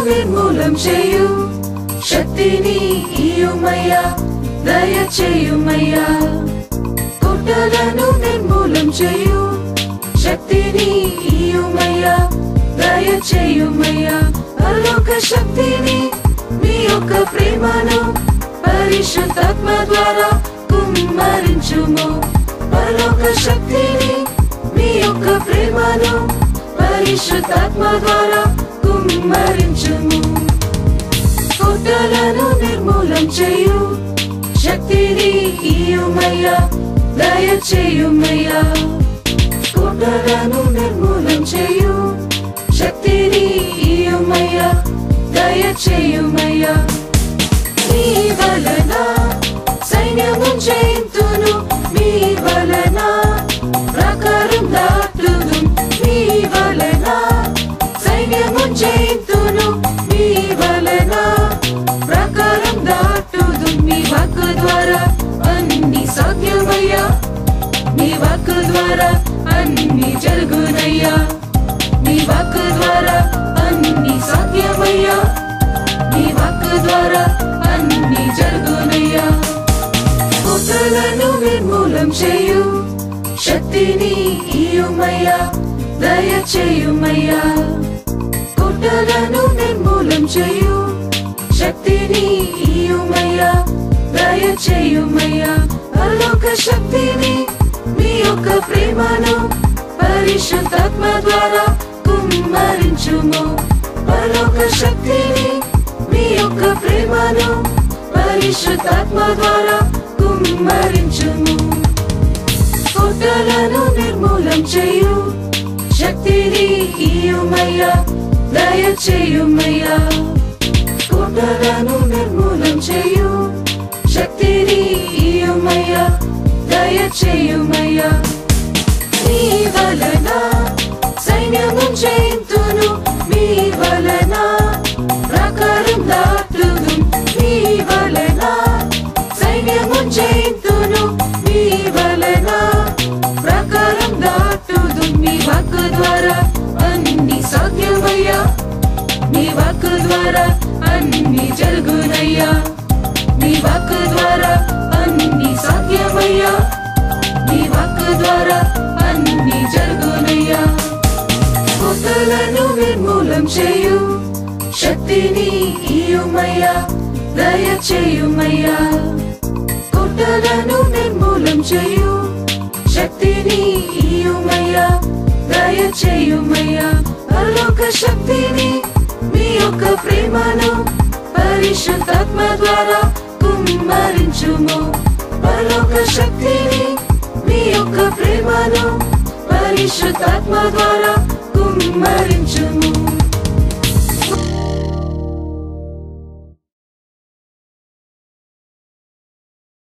నిర్మూలం చేయు శక్తిని ఇయ్యుమయ్యా దయచేయుమయ్యా కోటలను నిర్మూలం చేయు శక్తిని ఇయ్యుమయ్యా దయచేయుమయ్యా పరలోక శక్తిని మీ యొక్క ప్రేమను పరిశుద్ధాత్మ ద్వారా కుమ్మరించుము పరలోక శక్తిని మీ యొక్క ప్రేమను పరిశుద్ధాత్మ ద్వారా కుమ్మరించుము కోటలను నిర్మూలం చేయు శక్తిని ఇయ్యుమయ్యా దయచేయుమయ్యా కోటలను నిర్మూలం చేయు శక్తిని ఇయ్యుమయ్యా దయచేయుమయ్యా మీ వలన సైన్యము జయింతును మీ వలన ప్రాకారం దాటుదు మీ వలన సైన్యము జయింతును మీ వలన ప్రాకారం దాటుదు మీ వాక్కు ద్వారా అన్ని సాధ్యమయ్యా మీ వాక్కు ద్వారా అన్ని జరుగునయ్యా మీ వాక్కు ద్వారా అన్ని సాధ్యమయ్యా మీ వాక్కు ద్వారా అన్ని జరుగునయ్యా కోటలను నిర్మూలం చేయు శక్తిని ఇయ్యుమయ్యా దయచేయుమయ్యా కోటలను నిర్మూలం చేయు శక్తిని ఇయ్యుమయ్యా దయచేయుమయ్యా పరలోక శక్తిని మీ యొక్క ప్రేమను పరిశుద్ధాత్మ ద్వారా కుమ్మరించుము పరలోక శక్తిని మీ యొక్క ప్రేమను పరిశుద్ధాత్మ ద్వారా కుమ్మరించుము కోటలను నిర్మూలం చేయు శక్తిని ఇయ్యుమయ్యా దయచేయుమయ్యా కోటలను నిర్మూలం చేయు శక్తిని ఇయ్యుమయ్యా దయచేయుమయ్యా మీ వలన సైన్యము జయింతును మీ వలన ప్రాకారం దాటుదు మీ వలన సైన్యము జయింతును మీ వలన ప్రాకారం దాటుదు మీ వాక్కు ద్వారా అన్ని సాధ్యమయ్యా మీ వాక్కు ద్వారా అన్ని జరుగునయ్యా మీ వాక్కు ద్వారా అన్ని సాధ్యమయ్యా మీ వాక్కు ద్వారా అన్ని జరుగునయ్యా కోటలను నిర్మూలం చేయు శక్తిని ఇయ్యుమయ్యా దయచేయుమయ్యా కోటలను నిర్మూలం చేయు శక్తిని ఇయ్యుమయ్యా దయచేయుమయ్యా పరలోక శక్తిని మీ యొక్క ప్రేమను పరిశుద్ధాత్మ ద్వారా కుమ్మరించుము పరలోక శక్తిని మీ యొక్క ప్రేమను పరిశుద్ధాత్మ ద్వారా కుమ్మరించుము